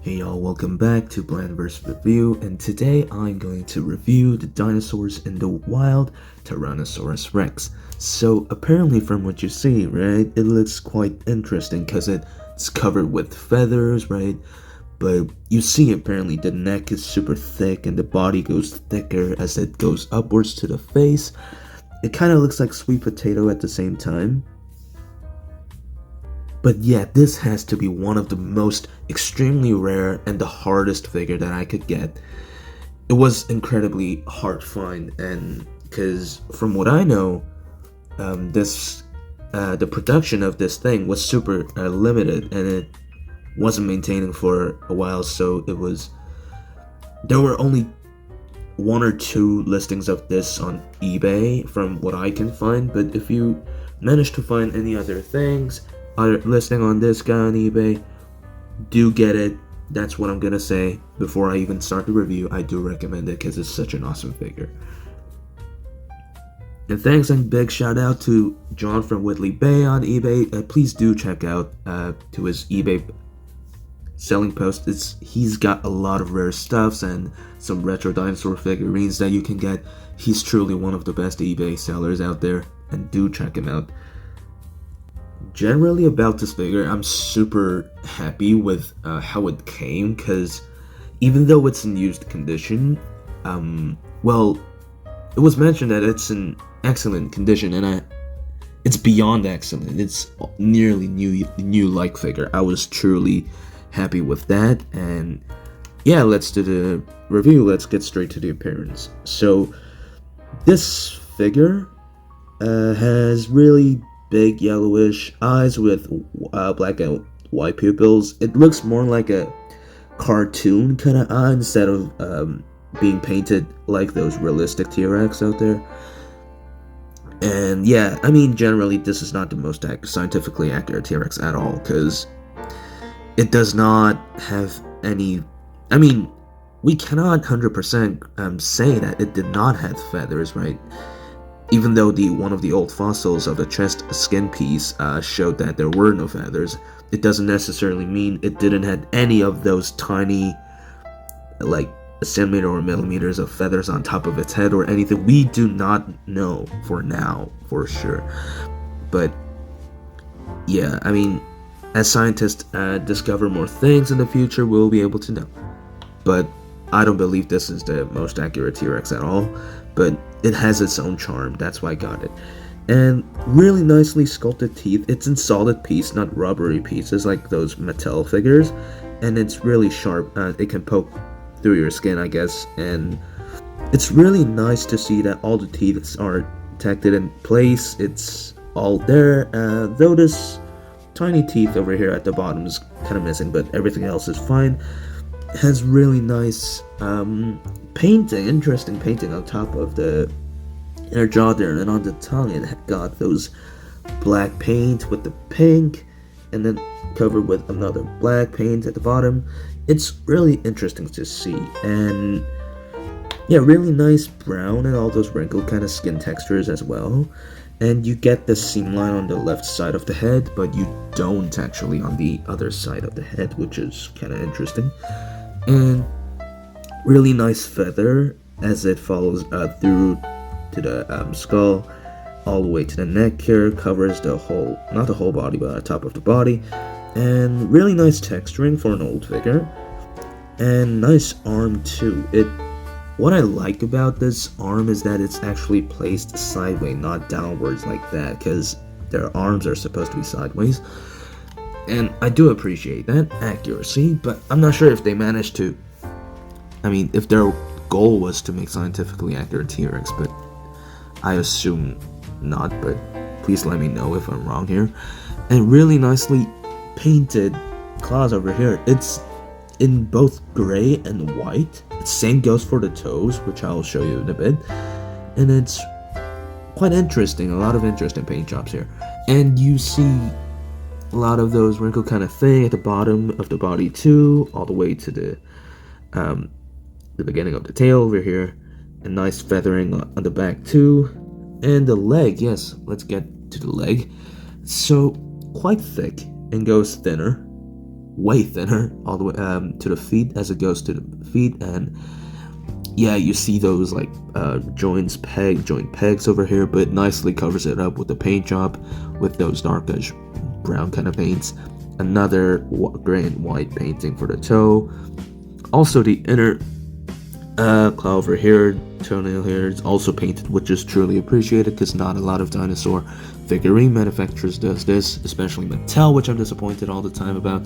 Hey y'all, welcome back to Blendverse Review, and today I'm going to review the dinosaurs in the wild, Tyrannosaurus Rex. So apparently from what you see, right, it looks quite interesting because it's covered with feathers, right? But you see apparently the neck is super thick and the body goes thicker as it goes upwards to the face. It kind of looks like sweet potato at the same time. But yeah, this has to be one of the most extremely rare and the hardest figure that I could get. It was incredibly hard to find, and because from what I know, the production of this thing was super limited, and it wasn't maintaining for a while. So there were only one or two listings of this on eBay from what I can find. But if you manage to find any other things, other listing on this guy on eBay, do get it. That's what I'm gonna say before I even start the review. I do recommend it because it's such an awesome figure. And thanks and big shout out to John from Whitley Bay on eBay. Please do check out to his eBay selling post. He's got a lot of rare stuffs and some retro dinosaur figurines that you can get. He's truly one of the best eBay sellers out there, and do check him out. Generally about this figure, I'm super happy with how it came, because even though it's in used condition, well, it was mentioned that it's in excellent condition, and it's beyond excellent. It's nearly new-like figure. I was truly happy with that, and yeah, let's do the review. Let's get straight to the appearance. So this figure has really big yellowish eyes with black and white pupils. It looks more like a cartoon kind of eye instead of being painted like those realistic T-Rex out there. And yeah, I mean, generally this is not the most scientifically accurate T-Rex at all, because it does not have any... I mean, we cannot 100% say that it did not have feathers, right? Even though one of the old fossils of the chest skin piece showed that there were no feathers, it doesn't necessarily mean it didn't have any of those tiny, like a centimeter or millimeters of feathers on top of its head or anything. We do not know for now, for sure. But yeah, I mean, as scientists discover more things in the future, we'll be able to know. But I don't believe this is the most accurate T-Rex at all, but it has its own charm. That's why I got it. And really nicely sculpted teeth. It's in solid piece, not rubbery pieces like those Mattel figures, and it's really sharp. It can poke through your skin, I guess, and it's really nice to see that all the teeth are protected in place. It's all there, though this tiny teeth over here at the bottom is kind of missing, but everything else is fine. It has really nice painting, interesting painting on top of the inner jaw there, and on the tongue it got those black paint with the pink, and then covered with another black paint at the bottom. It's really interesting to see, and yeah, really nice brown and all those wrinkled kind of skin textures as well. And you get the seam line on the left side of the head, but you don't actually on the other side of the head, which is kind of interesting. And really nice feather as it follows through to the skull all the way to the neck here, covers the whole, not the whole body, but the top of the body. And really nice texturing for an old figure, and nice arm too. What I like about this arm is that it's actually placed sideways, not downwards like that, because their arms are supposed to be sideways. And I do appreciate that accuracy, but I'm not sure if they managed to... I mean, if their goal was to make scientifically accurate T-Rex, but I assume not, but please let me know if I'm wrong here. And really nicely painted claws over here. It's in both gray and white. Same goes for the toes, which I'll show you in a bit. And it's quite interesting, a lot of interesting paint jobs here. And you see a lot of those wrinkled kind of thing at the bottom of the body too, all the way to the beginning of the tail over here, and nice feathering on the back too. And the leg, yes, let's get to the leg. So quite thick and goes thinner, way thinner all the way to the feet as it goes to the feet. And yeah, you see those like joint pegs over here, but nicely covers it up with the paint job with those darkish brown kind of paints. Another gray and white painting for the toe. Also the inner claw over here, toenail here is also painted, which is truly appreciated because not a lot of dinosaur figurine manufacturers does this, especially Mattel, which I'm disappointed all the time about.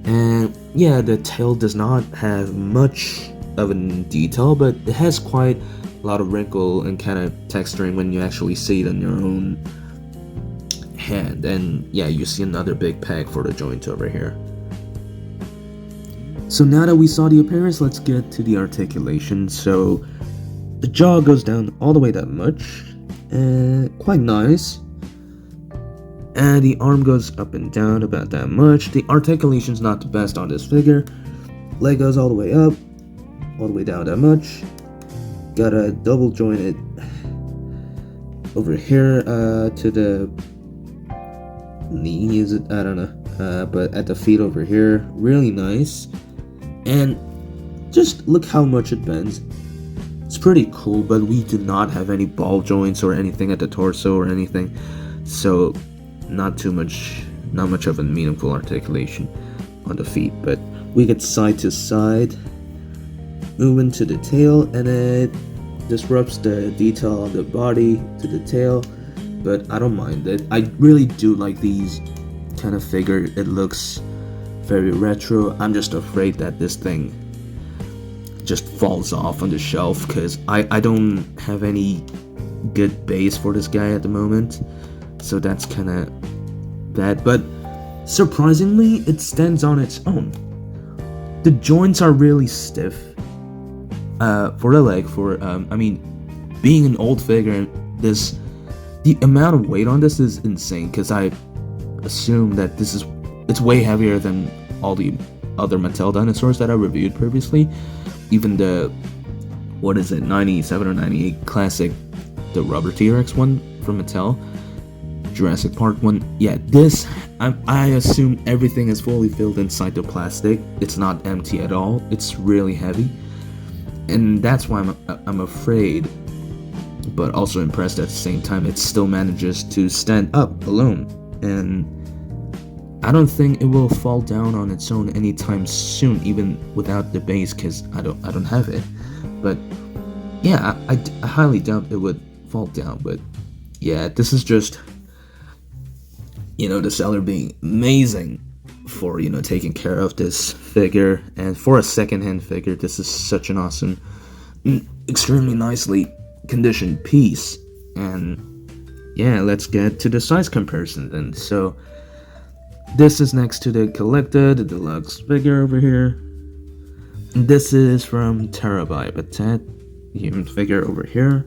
And yeah, the tail does not have much of a detail, but it has quite a lot of wrinkle and kind of texturing when you actually see it on your own hand. And yeah, you see another big peg for the joint over here. So now that we saw the appearance, let's get to the articulation. So the jaw goes down all the way that much, quite nice. And the arm goes up and down about that much. The articulation's not the best on this figure. Leg goes all the way up, all the way down that much. Got a double jointed over here to the knee, is it? I don't know. But at the feet over here, really nice. And just look how much it bends. It's pretty cool, but we do not have any ball joints or anything at the torso or anything, so not much of a meaningful articulation on the feet. But we get side to side movement to the tail, and it disrupts the detail on the body to the tail, but I don't mind it. I really do like these kind of figure. It looks very retro. I'm just afraid that this thing just falls off on the shelf because I don't have any good base for this guy at the moment, so that's kind of bad. But surprisingly, it stands on its own. The joints are really stiff for the leg. Being an old figure, the amount of weight on this is insane because I assume that it's way heavier than all the other Mattel dinosaurs that I reviewed previously. Even the 97 or 98 classic, the rubber T-Rex one from Mattel, Jurassic Park one. Yeah, this, I assume everything is fully filled inside the plastic. It's not empty at all. It's really heavy. And that's why I'm afraid, but also impressed at the same time. It still manages to stand up alone. And I don't think it will fall down on its own anytime soon, even without the base, because I don't have it. But yeah, I highly doubt it would fall down. But yeah, this is just, the seller being amazing for, taking care of this figure. And for a secondhand figure, this is such an awesome, extremely nicely conditioned piece. And yeah, let's get to the size comparison then. So this is next to the collected, the deluxe figure over here. This is from Terabyte Habitat, human figure over here.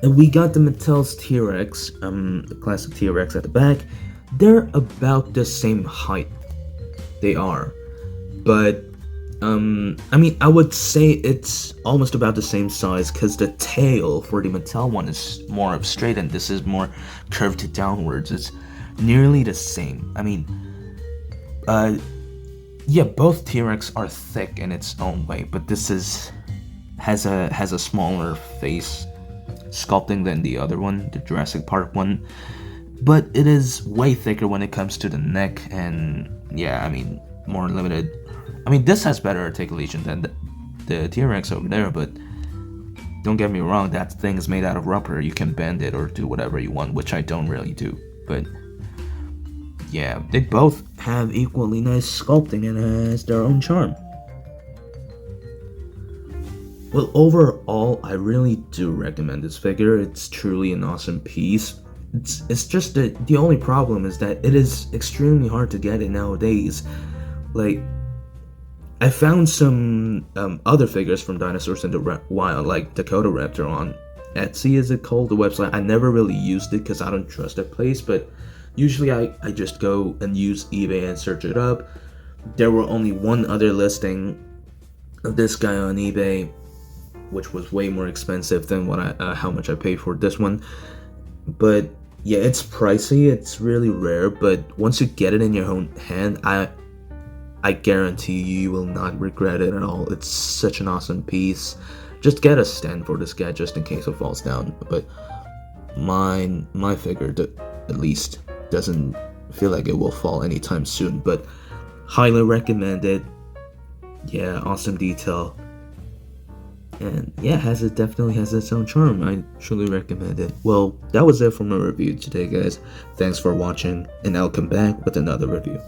And we got the Mattel's T-Rex, the classic T-Rex at the back. They're about the same height. They are. But, I would say it's almost about the same size because the tail for the Mattel one is more up straight and this is more curved downwards. It's nearly the same. Both T-Rex are thick in its own way, but this has a smaller face sculpting than the other one, the Jurassic Park one. But it is way thicker when it comes to the neck, and more limited. This has better articulation than the T-Rex over there, but don't get me wrong, that thing is made out of rubber. You can bend it or do whatever you want, which I don't really do. But yeah, they both have equally nice sculpting and has their own charm. Well, overall, I really do recommend this figure. It's truly an awesome piece. It's just that the only problem is that it is extremely hard to get it nowadays. Like, I found some other figures from Dinosaurs in the Wild, like Dakota Raptor on Etsy, is it called, the website. I never really used it because I don't trust that place, but usually I just go and use eBay and search it up. There were only one other listing of this guy on eBay, which was way more expensive than how much I paid for this one. But Yeah, it's pricey, it's really rare, but once you get it in your own hand, I guarantee you will not regret it at all. It's such an awesome piece. Just get a stand for this guy just in case it falls down. But my figure at least doesn't feel like it will fall anytime soon. But highly recommend it. Yeah, awesome detail. And yeah, definitely has its own charm. I truly recommend it. Well, that was it for my review today, guys. Thanks for watching, and I'll come back with another review.